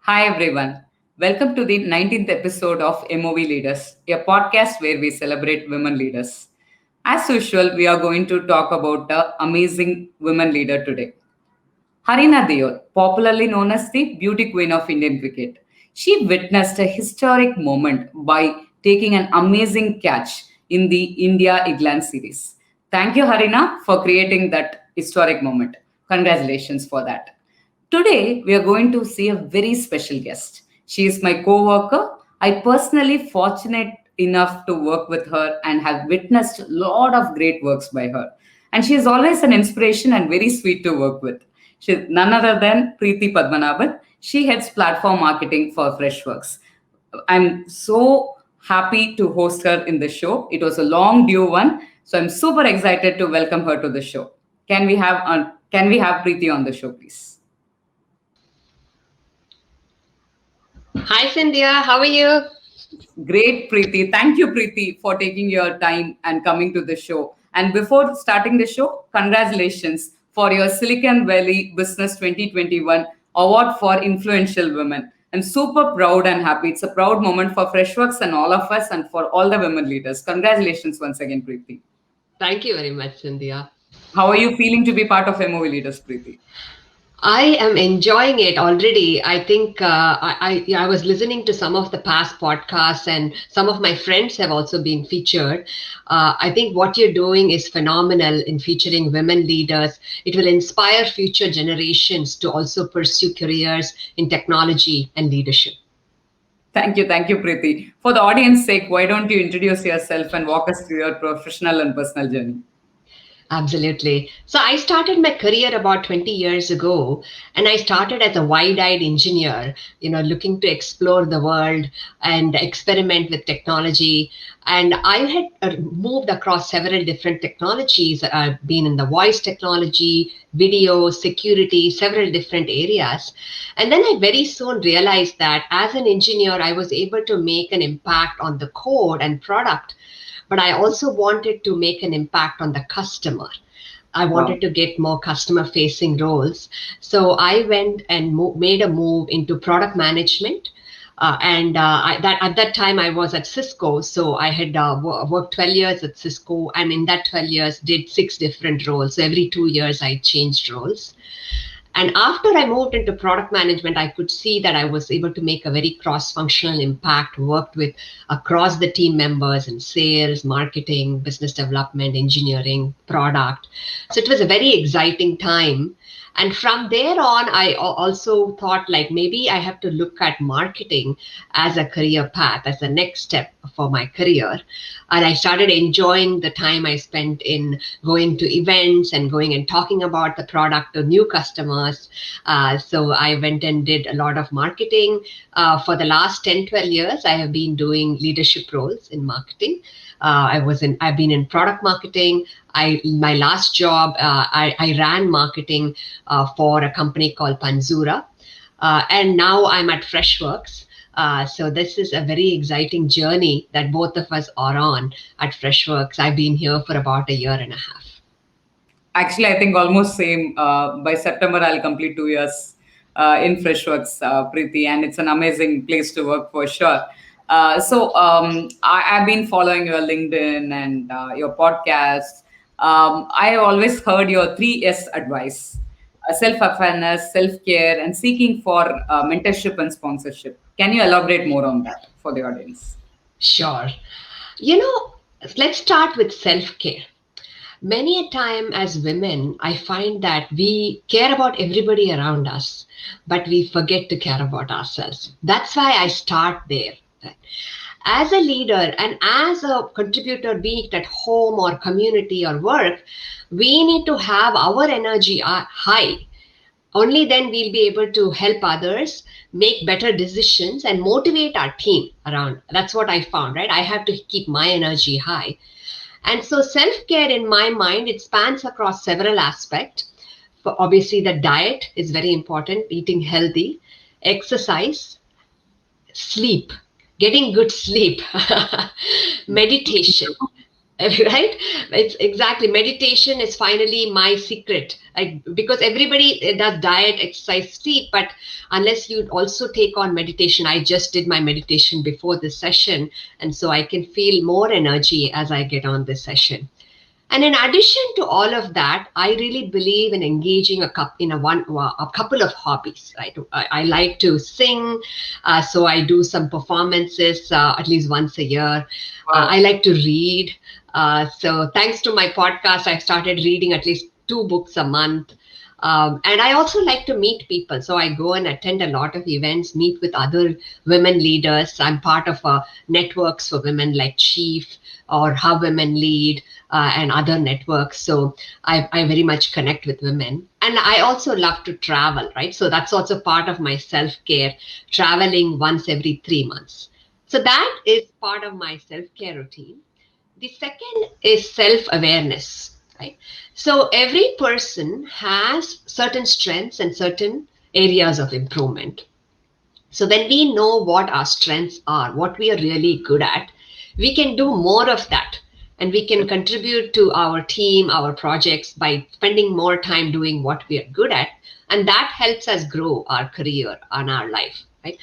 Hi everyone. Welcome to the 19th episode of MOV Leaders, a podcast where we celebrate women leaders. As usual, we are going to talk about the amazing women leader today. Harina Diol, popularly known as the beauty queen of Indian cricket. She witnessed a historic moment by taking an amazing catch in the India-England series. Thank you, Harina, for creating that historic moment. Congratulations for that. Today, we are going to see a very special guest. She is my co-worker. I personally fortunate enough to work with her and have witnessed a lot of great works by her. And she is always an inspiration and very sweet to work with. She is none other than Preethy Padmanabhan. She heads platform marketing for Freshworks. I'm so happy to host her in the show. It was a long due one, so I'm super excited to welcome her to the show. Can we have Preeti on the show, please? Hi, Scindia. How are you? Great, Preeti. Thank you, Preeti, for taking your time and coming to the show. And before starting the show, congratulations for your Silicon Valley Business 2021 Award for Influential Women. I'm super proud and happy. It's a proud moment for Freshworks and all of us and for all the women leaders. Congratulations once again, Preeti. Thank you very much, Scindia. How are you feeling to be part of MOV Leaders, Preeti? I am enjoying it already. I think I was listening to some of the past podcasts, and some of my friends have also been featured. I think what you're doing is phenomenal in featuring women leaders. It will inspire future generations to also pursue careers in technology and leadership. Thank you, Preeti. For the audience sake, why don't you introduce yourself and walk us through your professional and personal journey? Absolutely. So I started my career about 20 years ago, and I started as a wide-eyed engineer, looking to explore the world and experiment with technology. And I had moved across several different technologies. I've been in the voice technology, video, security, several different areas. And then I very soon realized that as an engineer, I was able to make an impact on the code and product, but I also wanted to make an impact on the customer. I wanted Wow. to get more customer facing roles. So I went and made a move into product management. At that time I was at Cisco, so I had worked 12 years at Cisco, and in that 12 years did 6 different roles. So every 2 years I changed roles. And after I moved into product management, I could see that I was able to make a very cross functional impact, worked with across the team members in sales, marketing, business development, engineering, product. So it was a very exciting time. And from there on, I also thought like maybe I have to look at marketing as a career path, as the next step for my career. And I started enjoying the time I spent in going to events and going and talking about the product to new customers. So I went and did a lot of marketing. For the last 10, 12 years, I have been doing leadership roles in marketing. I've been in product marketing. My last job, I ran marketing for a company called Panzura. And now I'm at Freshworks. So this is a very exciting journey that both of us are on at Freshworks. I've been here for about a year and a half. Actually, I think almost same. By September, I'll complete 2 years in Freshworks, Preeti, and it's an amazing place to work for sure. I've been following your LinkedIn and your podcast. I always heard your 3S advice: self-awareness, self-care, and seeking for mentorship and sponsorship. Can you elaborate more on that for the audience? Sure. You know, let's start with self care. Many a time as women, I find that we care about everybody around us, but we forget to care about ourselves. That's why I start there. As a leader and as a contributor, be it at home or community or work, we need to have our energy high. Only then we'll be able to help others make better decisions and motivate our team around. That's what I found, right? I have to keep my energy high. And so self-care in my mind, it spans across several aspects. For obviously the diet is very important, eating healthy, exercise, sleep, getting good sleep, meditation. Right, it's exactly, meditation is finally my secret, because everybody does diet, exercise, sleep, but unless you also take on meditation. I just did my meditation before this session, and so I can feel more energy as I get on this session. And in addition to all of that, I really believe in engaging a couple of hobbies. Right, I like to sing, so I do some performances at least once a year. I Wow. like to read. So thanks to my podcast, I've started reading at least 2 books a month. And I also like to meet people. So I go and attend a lot of events, meet with other women leaders. I'm part of networks for women like Chief or How Women Lead, and other networks. So I very much connect with women. And I also love to travel, right? So that's also part of my self care, traveling once every 3 months. So that is part of my self care routine. The second is self awareness, right? So every person has certain strengths and certain areas of improvement. So when we know what our strengths are, what we are really good at, we can do more of that. And we can contribute to our team, our projects by spending more time doing what we are good at. And that helps us grow our career and our life, right?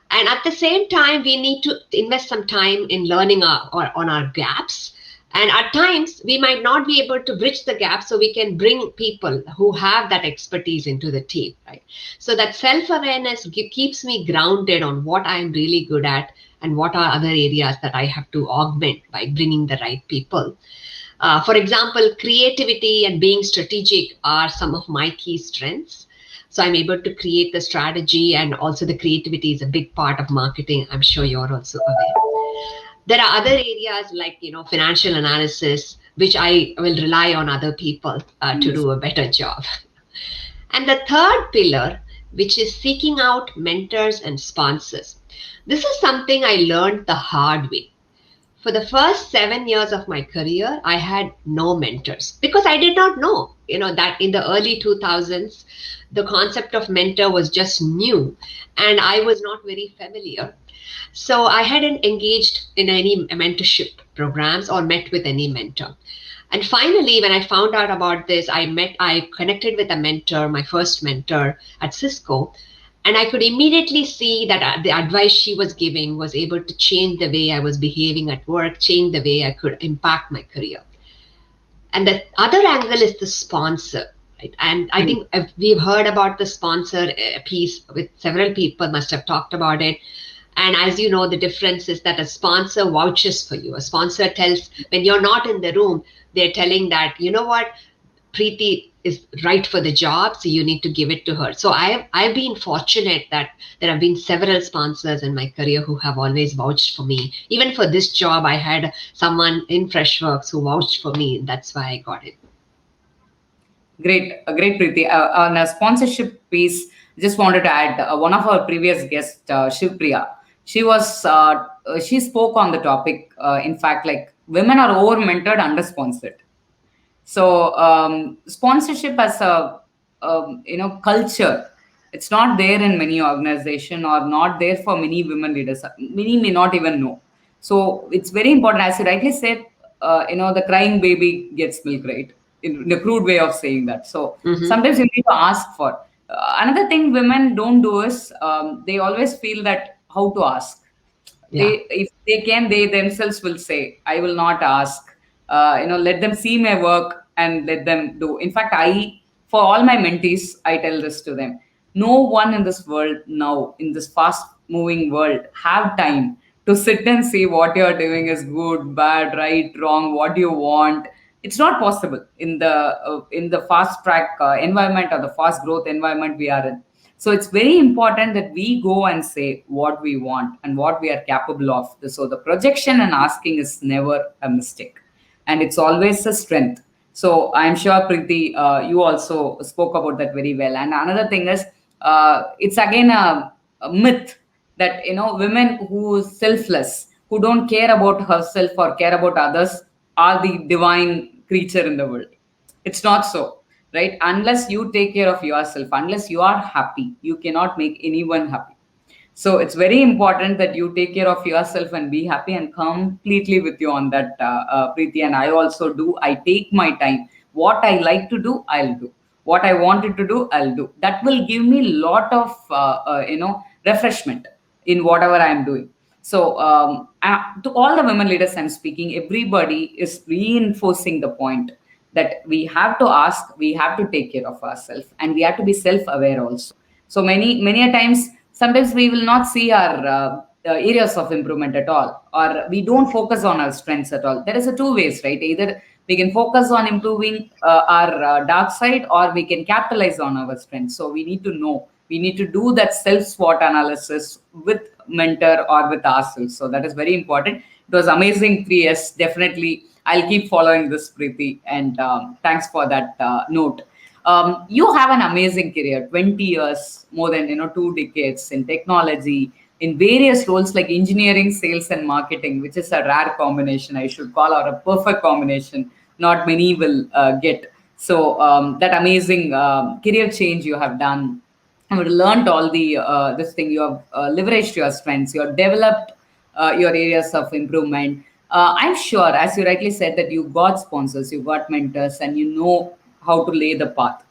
And at the same time, we need to invest some time in learning on our gaps. And at times, we might not be able to bridge the gap, so we can bring people who have that expertise into the team, right? So that self awareness keeps me grounded on what I'm really good at and what are other areas that I have to augment by bringing the right people. For example, creativity and being strategic are some of my key strengths. So I'm able to create the strategy, and also the creativity is a big part of marketing. I'm sure you're also aware. There are other areas like financial analysis, which I will rely on other people to Yes. do a better job. And the third pillar, which is seeking out mentors and sponsors. This is something I learned the hard way. For the first 7 years of my career, I had no mentors because I did not know, that in the early 2000s, the concept of mentor was just new and I was not very familiar. So I hadn't engaged in any mentorship programs or met with any mentor. And finally, when I found out about this, I connected with a mentor, my first mentor at Cisco, and I could immediately see that the advice she was giving was able to change the way I was behaving at work, change the way I could impact my career. And the other angle is the sponsor. Right? And I Hmm. think we've heard about the sponsor piece with several people, must have talked about it. And as you know, the difference is that a sponsor vouches for you. A sponsor tells, when you're not in the room, they're telling that, you know what, Preeti is right for the job, so you need to give it to her. So I've been fortunate that there have been several sponsors in my career who have always vouched for me. Even for this job, I had someone in Freshworks who vouched for me, and that's why I got it. Great, Preeti. On a sponsorship piece, just wanted to add one of our previous guests, Shivpriya. She spoke on the topic. In fact, like women are over mentored, under sponsored. So sponsorship as a culture, it's not there in many organization or not there for many women leaders. Many may not even know. So it's very important, as you rightly said. The crying baby gets milk, right? In a crude way of saying that. So Hmm. sometimes you need to ask for. Another thing women don't do is they always feel that how to ask. Yeah. If they can, they themselves will say, I will not ask. Let them see my work and let them do. In fact, for all my mentees, I tell this to them: no one in this world now, in this fast moving world, have time to sit and see what you're doing is good, bad, right, wrong, what you want. It's not possible in the fast track environment, or the fast growth environment we are in. So it's very important that we go and say what we want and what we are capable of. So the projection and asking is never a mistake, and it's always a strength. So I'm sure, Preeti, you also spoke about that very well. And another thing is, it's again a myth that women who selfless, who don't care about herself or care about others, are the divine creature in the world. It's not so, right? Unless you take care of yourself, unless you are happy, you cannot make anyone happy. So it's very important that you take care of yourself and be happy, and completely with you on that, Preeti. And I also do. I take my time. What I like to do, I'll do. What I wanted to do, I'll do. That will give me lot of refreshment in whatever I'm doing. So to all the women leaders I'm speaking, everybody is reinforcing the point that we have to ask, we have to take care of ourselves, and we have to be self-aware also. So many a times, sometimes we will not see our areas of improvement at all, or we don't focus on our strengths at all. There is a two ways, right? Either we can focus on improving our dark side, or we can capitalize on our strengths. So we need to know, we need to do that self SWOT analysis with mentor or with ourselves. So that is very important. It was amazing 3 years. Definitely, I'll keep following this, Preeti. And thanks for that note. You have an amazing career, 20 years, more than 2 decades in technology, in various roles like engineering, sales, and marketing, which is a rare combination. I should call out a perfect combination. Not many will get. So that amazing career change you have done, you have learned all the this thing, you have leveraged your strengths, you have developed your areas of improvement. I'm sure, as you rightly said, that you got sponsors, you got mentors, and you know how to lay the path.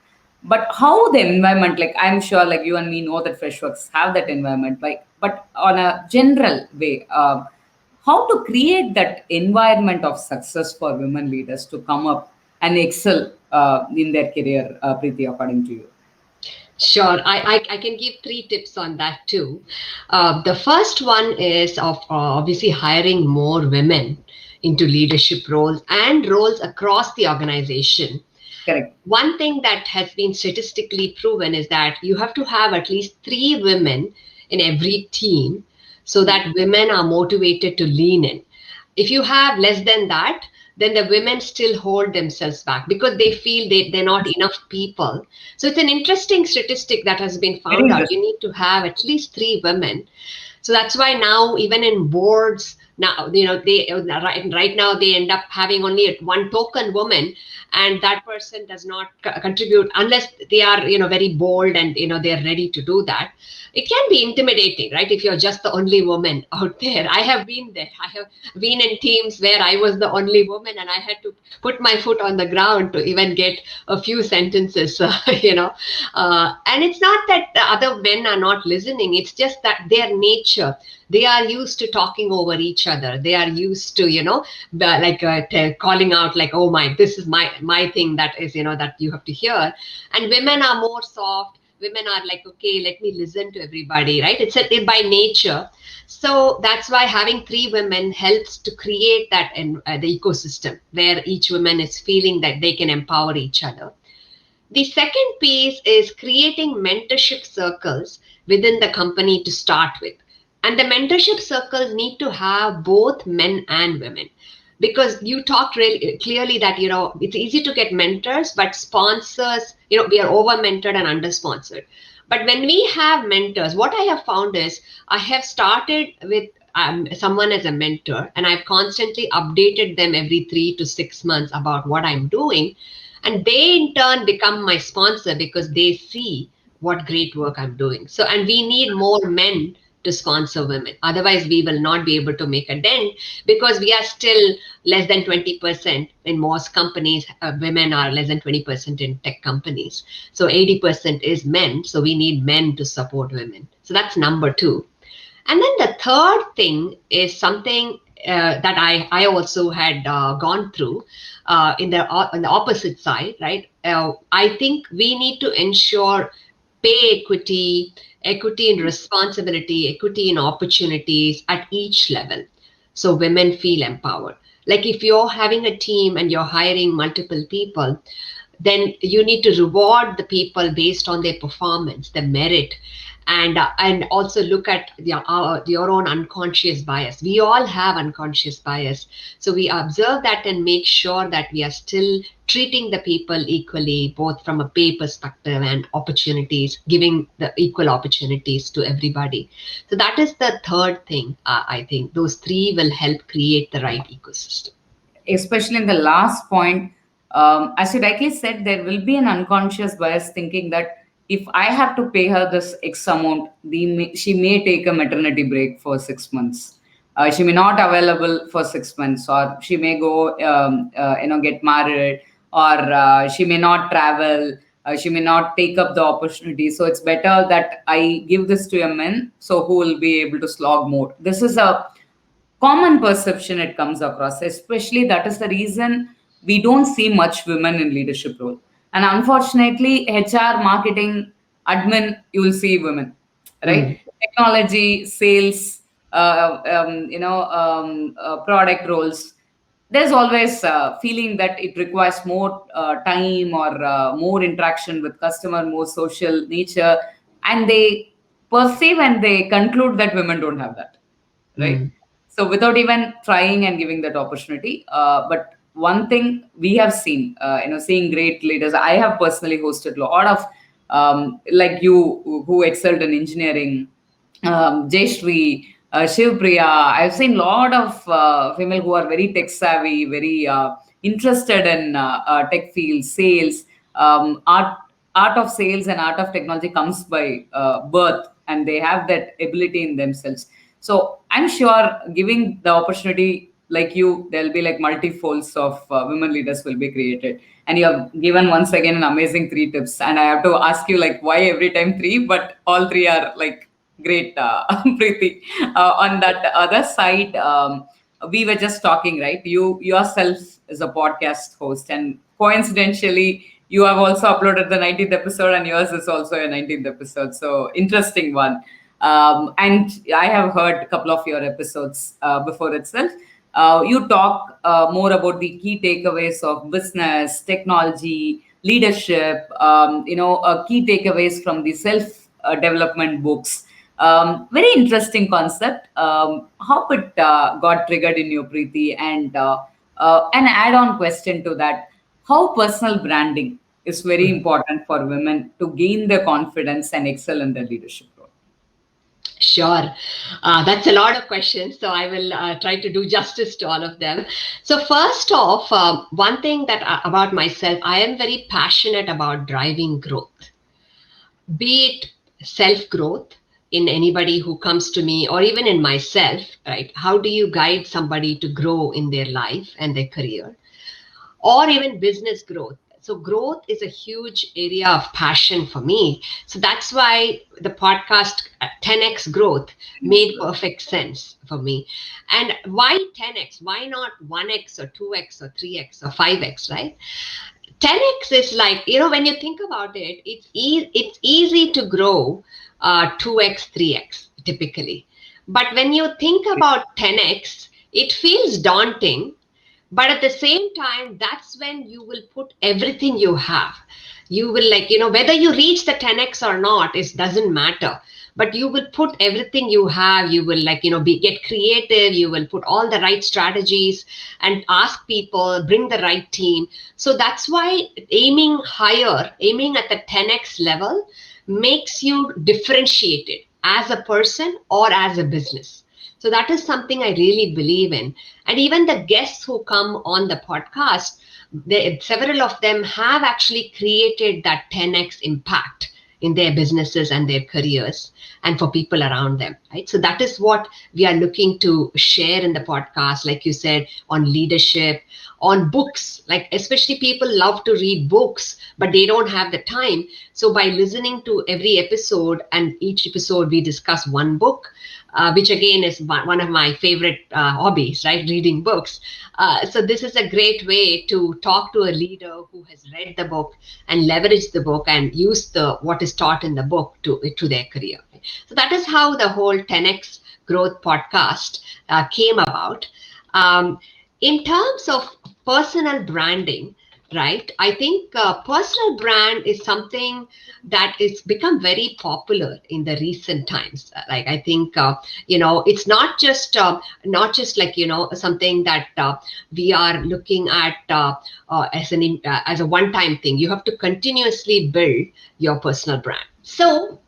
But how the environment, like I'm sure like you and me know that Freshworks have that environment, like, but on a general way, how to create that environment of success for women leaders to come up and excel in their career, Preeti, according to you? Sure, I can give three tips on that too. The first one is of obviously hiring more women into leadership roles and roles across the organization. Correct. One thing that has been statistically proven is that you have to have at least three women in every team so that women are motivated to lean in. If you have less than that, then the women still hold themselves back because they feel they're not enough people. So it's an interesting statistic that has been Very found out. You interesting. need to have at least three women. So that's why now even in boards now, they right now they end up having only one token woman, and that person does not contribute unless they are very bold and they're ready to do that. It can be intimidating, right? If you're just the only woman out there. I have been there. I have been in teams where I was the only woman and I had to put my foot on the ground to even get a few sentences, and it's not that the other men are not listening. It's just that their nature, they are used to talking over each other. They are used to calling out like, oh my, this is my thing, that is that you have to hear. And women are more soft. Women are like, okay, let me listen to everybody, right? By nature. So that's why having three women helps to create that in the ecosystem where each woman is feeling that they can empower each other. The second piece is creating mentorship circles within the company to start with. And the mentorship circles need to have both men and women. Because you talked really clearly that, it's easy to get mentors, but sponsors, we are over mentored and under sponsored. But when we have mentors, what I have found is I have started with someone as a mentor, and I've constantly updated them every 3 to 6 months about what I'm doing, and they in turn become my sponsor because they see what great work I'm doing. So, and we need more men to sponsor women. Otherwise, we will not be able to make a dent because we are still less than 20% in most companies. Women are less than 20% in tech companies. So 80% is men. So we need men to support women. So that's number two. And then the third thing is something that I also had gone through on the opposite side, right? I think we need to ensure pay equity, equity in responsibility, equity in opportunities at each level, so women feel empowered. Like if you're having a team and you're hiring multiple people, then you need to reward the people based on their performance, the merit, and also look at your own unconscious bias. We all have unconscious bias, so we observe that and make sure that we are still treating the people equally, both from a pay perspective and opportunities, giving the equal opportunities to everybody. So that is the third thing. I think those three will help create the right ecosystem. Especially in the last point, as you rightly said, there will be an unconscious bias thinking that if I have to pay her this X amount, she may take a maternity break for 6 months. She may not available for 6 months, or she may go, get married, or she may not travel. She may not take up the opportunity. So it's better that I give this to a man, so who will be able to slog more. This is a common perception it comes across. Especially that is the reason we don't see much women in leadership role. And unfortunately, HR, marketing, admin, you will see women, right? Mm, Technology, sales, product roles, there's always a feeling that it requires more time, or more interaction with customer, more social nature, and they perceive and they conclude that women don't have that, right? mm, So without even trying and giving that opportunity. But one thing we have seen, seeing great leaders. I have personally hosted a lot of, like you, who excelled in engineering, Jayashree, Shiv Priya. I've seen a lot of female who are very tech savvy, very interested in tech field, sales, art. Art of sales and art of technology comes by birth, and they have that ability in themselves. So I'm sure giving the opportunity like you, there'll be like multi-folds of women leaders will be created. And you have given once again an amazing three tips. And I have to ask you like why every time three, but all three are like great, Preeti. On that other side, we were just talking, right? You yourself is a podcast host, and coincidentally, you have also uploaded the 19th episode, and yours is also a 19th episode. So interesting one. And I have heard a couple of your episodes before itself. You talk more about the key takeaways of business, technology, leadership, key takeaways from the self development books. Very interesting concept. How it got triggered in you, Preeti, and an add-on question to that: how personal branding is very mm. important for women to gain their confidence and excel in their leadership role. Sure. That's a lot of questions, so I will try to do justice to all of them. So, first off, one thing that about myself, I am very passionate about driving growth, be it self growth in anybody who comes to me, or even in myself, right? How do you guide somebody to grow in their life and their career? Or even business growth. So, growth is a huge area of passion for me. So, that's why the podcast 10x Growth made perfect sense for me. And why 10x? Why not 1x or 2x or 3x or 5x, right? 10x is like, when you think about it, it's easy to grow 2x, 3x typically. But when you think about 10x, it feels daunting, but at the same time, that's when you will put everything you have. You will, like, whether you reach the 10x or not, it doesn't matter. But you will put everything you have. You will, like, get creative. You will put all the right strategies and ask people, bring the right team. So that's why aiming higher, aiming at the 10x level makes you differentiated as a person or as a business. So that is something I really believe in. And even the guests who come on the podcast, several of them have actually created that 10x impact in their businesses and their careers and for people around them, right? So that is what we are looking to share in the podcast, like you said, on leadership, on books. Like, especially people love to read books, but they don't have the time. So by listening to every episode, and each episode we discuss one book, which again is one of my favorite hobbies, right? Reading books. So this is a great way to talk to a leader who has read the book and leverage the book and use what is taught in the book to their career. So that is how the whole 10x Growth podcast came about. In terms of personal branding, right? I think personal brand is something that is become very popular in the recent times. Like, I think it's not just like something that we are looking at as a one time thing. You have to continuously build your personal brand. So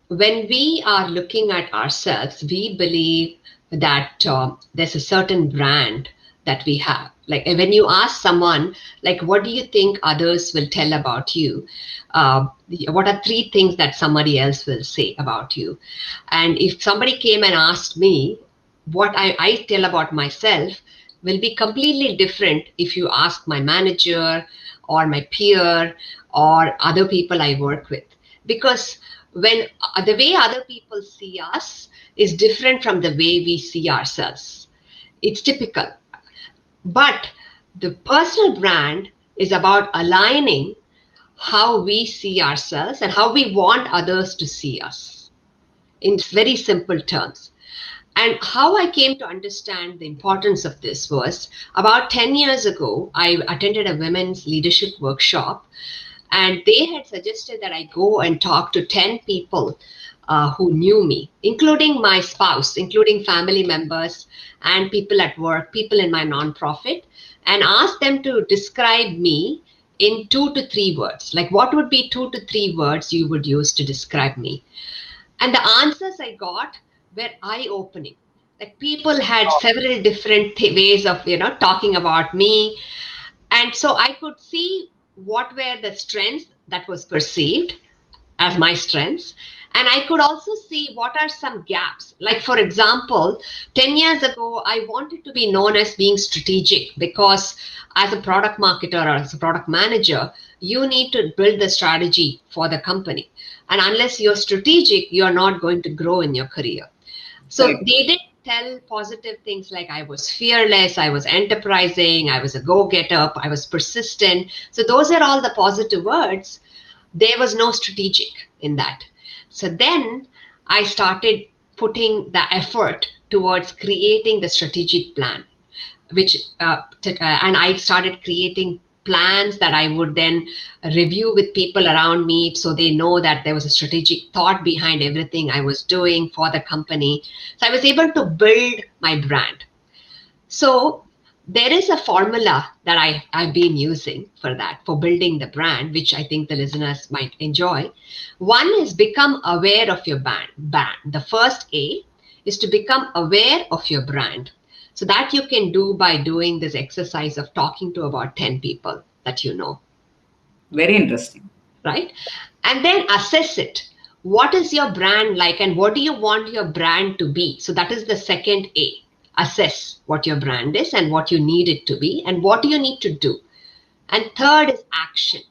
when we are looking at ourselves, we believe that there's a certain brand that we have. Like when you ask someone, like, what do you think others will tell about you? What are three things that somebody else will say about you? And if somebody came and asked me what I tell about myself, will be completely different if you ask my manager or my peer or other people I work with. Because when the way other people see us is different from the way we see ourselves. It's typical. But the personal brand is about aligning how we see ourselves and how we want others to see us in very simple terms. And how I came to understand the importance of this was about 10 years ago, I attended a women's leadership workshop, and they had suggested that I go and talk to 10 people who knew me, including my spouse, including family members and people at work, people in my nonprofit, and ask them to describe me in 2 to 3 words. Like, what would be 2 to 3 words you would use to describe me? And the answers I got were eye opening. Like, people had several different ways of, talking about me. And so I could see what were the strengths that was perceived as my strengths. And I could also see what are some gaps. Like, for example, 10 years ago, I wanted to be known as being strategic because as a product marketer or as a product manager, you need to build the strategy for the company. And unless you're strategic, you're not going to grow in your career. So Correct. they did tell positive things like I was fearless, I was enterprising, I was a go getter, I was persistent. So those are all the positive words. There was no strategic in that. So then I started putting the effort towards creating the strategic plan, and I started creating plans that I would then review with people around me so they know that there was a strategic thought behind everything I was doing for the company. So I was able to build my brand. So there is a formula that I've been using for that, for building the brand, which I think the listeners might enjoy. One is become aware of your brand. The first A is to become aware of your brand. So that you can do by doing this exercise of talking to about 10 people that you know, Very interesting. right? And then assess it. What is your brand like and what do you want your brand to be? So that is the second A. Assess what your brand is and what you need it to be and what do you need to do. And third is action.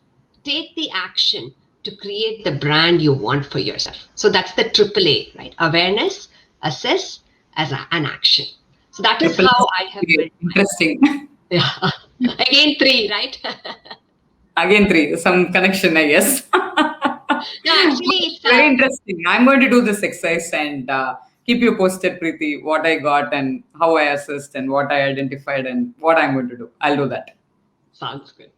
Take the action to create the brand you want for yourself. So that's the triple A, right? Awareness, assess, an action. So that is Triple how S. I have built my. Interesting. Yeah. Again, three, right? Again, three. Some connection, I guess. No, actually, it's Very interesting. I'm going to do this exercise and keep you posted, Preeti, what I got and how I assessed and what I identified and what I'm going to do. I'll do that. sounds good.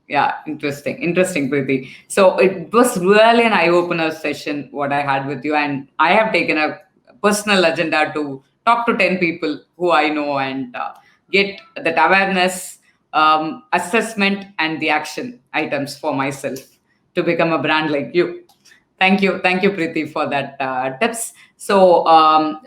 Yeah, interesting, Preeti. So it was really an eye-opener session what I had with you, and I have taken a personal agenda to talk to 10 people who I know and get that awareness, assessment, and the action items for myself to become a brand like you. Thank you, Preeti, for that tips. So,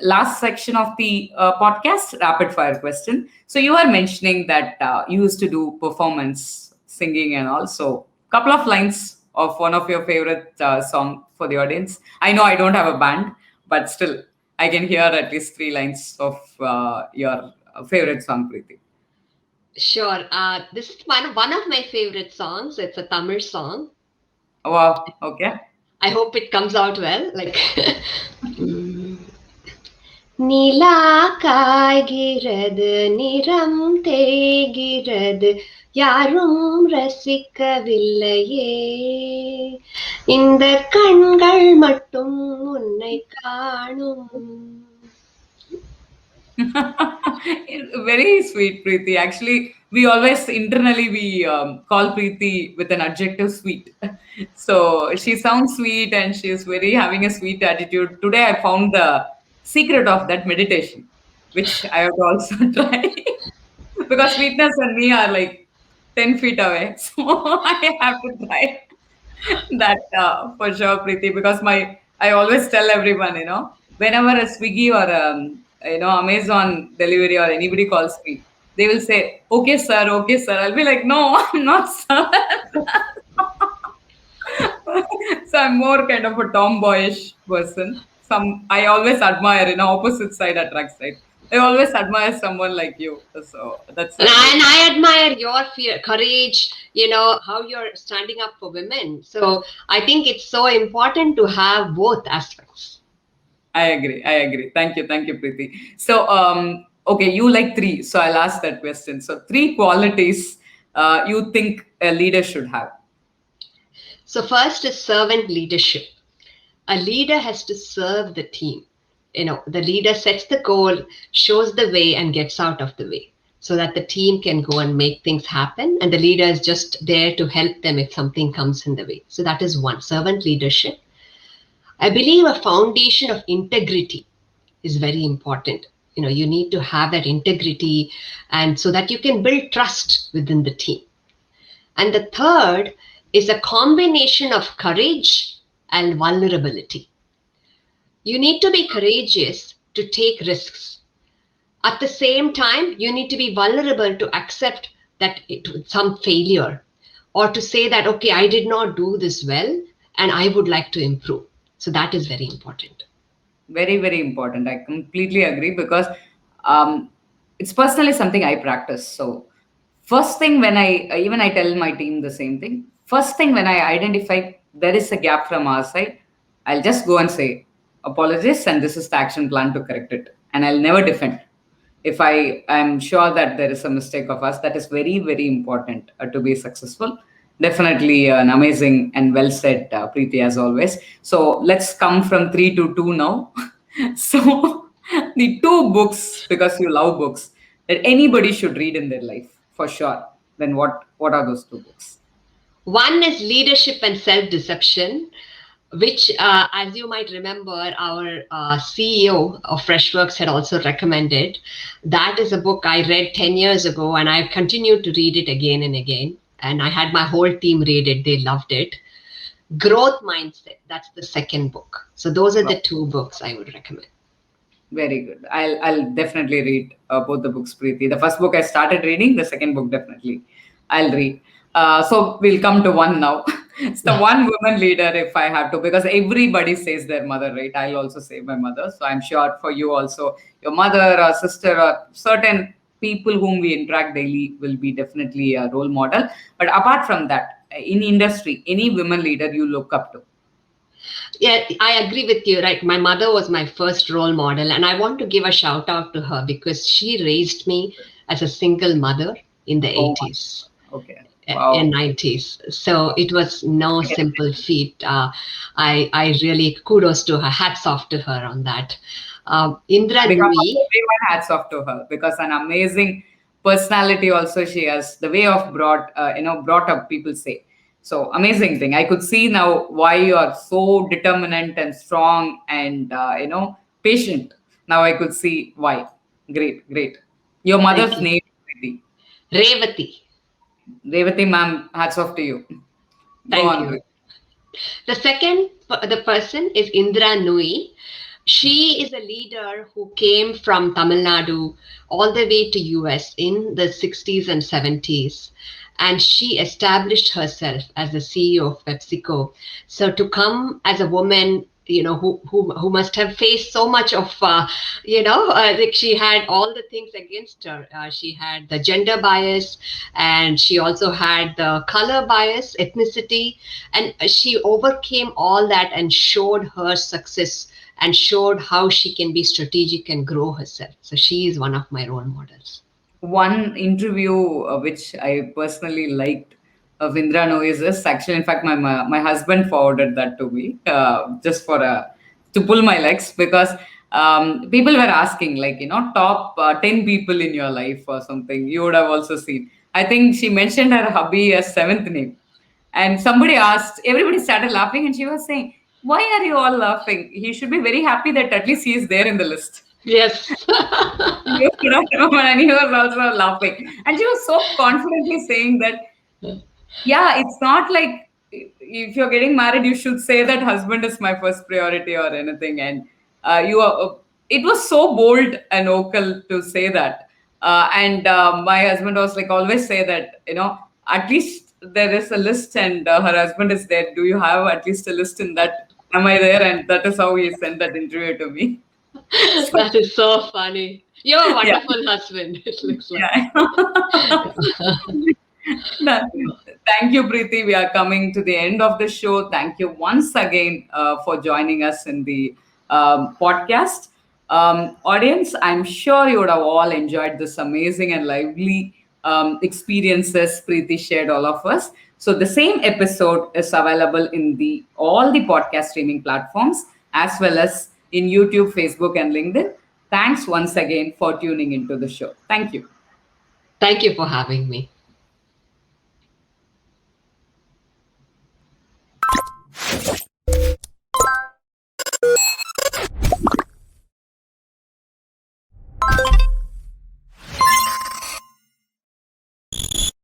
last section of the podcast, rapid fire question. So, you were mentioning that you used to do performance singing and also couple of lines of one of your favorite song for the audience. I know I don't have a band, but still, I can hear at least 3 lines of your favorite song, Preeti. Sure. This is one of my favorite songs. It's a Tamil song. Wow. Okay. I hope it comes out well. Like நிலா காய்கிறது நிறம் தேய்கிறது யாரும் ரசிக்கவில்லையே இந்த கண்கள் மட்டும் உன்னை காணும். Very sweet, Preeti. Actually, we always internally we call Preeti with an adjective sweet. So she sounds sweet and she is very having a sweet attitude. Today, I found the secret of that meditation, which I have to also try because sweetness and me are like 10 feet away. So I have to try that for sure, Preeti, because I always tell everyone, whenever a Swiggy or Amazon delivery or anybody calls me, They will say, okay, sir, okay, sir. I'll be like, no, I'm not, sir. So I'm more kind of a tomboyish person. I always admire, opposite side attracts, right? I always admire someone like you. So that's And a I, great. and I admire your fear, courage, how you're standing up for women. So I think it's so important to have both aspects. I agree. I agree. Thank you. Thank you, Preeti. So, okay, you like three. So I'll ask that question. So, three qualities you think a leader should have. So, first is servant leadership. A leader has to serve the team. The leader sets the goal, shows the way, and gets out of the way so that the team can go and make things happen. And the leader is just there to help them if something comes in the way. So, that is one servant leadership. I believe a foundation of integrity is very important. You need to have that integrity, and so that you can build trust within the team. And the third is a combination of courage and vulnerability. You need to be courageous to take risks. At the same time, you need to be vulnerable to accept that some failure, or to say that, okay, I did not do this well and I would like to improve. So that is very important. Very, very important. I completely agree because um, it's personally something I practice. So, first thing when even I tell my team the same thing. First thing when I identify there is a gap from our side, I'll just go and say apologies, and this is the action plan to correct it. And I'll never defend. If I am sure that there is a mistake of us, that is very, very important to be successful. Definitely an amazing and well said, Preeti, as always. So let's come from three to two now. So the two books, because you love books, that anybody should read in their life for sure. Then what are those two books? One is leadership and self deception, which, as you might remember, our CEO of Freshworks had also recommended. That is a book I read 10 years ago, and I've continued to read it again and again. And I had my whole team read it, they loved it. Growth Mindset, that's the second book. So, those are the two books I would recommend. Very good. I'll definitely read both the books, Preeti. The first book I started reading, the second book definitely I'll read. So we'll come to one now. It's the one woman leader if I have to, because everybody says their mother, right? I'll also say my mother. So I'm sure for you also, your mother or sister or certain people whom we interact daily will be definitely a role model. But apart from that, in industry, any women leader you look up to? Yeah, I agree with you. Right. My mother was my first role model, and I want to give a shout out to her because she raised me as a single mother in the Oh, 80s okay. and Wow. 90s. So it was no simple feat. I really kudos to her, hats off to her on that. On Indra behalf of Nui, everyone, hats off to her because an amazing personality also she has. The way of brought up, people say. So amazing thing. I could see now why you are so determinant and strong and patient. Now I could see why. Great, great. Your thank mother's you. name, Preeti. Revati, Revati ma'am, hats off to you. Go thank on, you. Preeti. The person is Indra Nui. She is a leader who came from Tamil Nadu all the way to US in the 60s and 70s. And she established herself as the CEO of PepsiCo. So to come as a woman, who must have faced so much of, like she had all the things against her. She had the gender bias, and she also had the color bias, ethnicity, and she overcame all that and showed her success and showed how she can be strategic and grow herself. So she is one of my role models. One interview which I personally liked of Indra Noyes. Actually, in fact, my husband forwarded that to me just for to pull my legs because people were asking like top 10 people in your life or something. You would have also seen. I think she mentioned her hubby as seventh name, and somebody asked. Everybody started laughing, and she was saying, "Why are you all laughing? He should be very happy that at least he is there in the list." Yes. You could not remember, and he was also laughing. And she was so confidently saying that, yeah, it's not like if you're getting married, you should say that husband is my first priority or anything. And you are, it was so bold and vocal to say that. And my husband was like, always say that, at least there is a list, and her husband is there. Do you have at least a list in that? Am I there? And that is how he sent that interview to me. So, That is so funny. You're a yeah. wonderful husband, it looks like. Yeah. No, thank you, Preeti. We are coming to the end of the show. Thank you once again for joining us in the podcast. Audience, I'm sure you would have all enjoyed this amazing and lively experiences Preeti shared all of us. So the same episode is available in the all the podcast streaming platforms as well as in YouTube, Facebook, and LinkedIn. Thanks once again for tuning into the show. Thank you. Thank you for having me.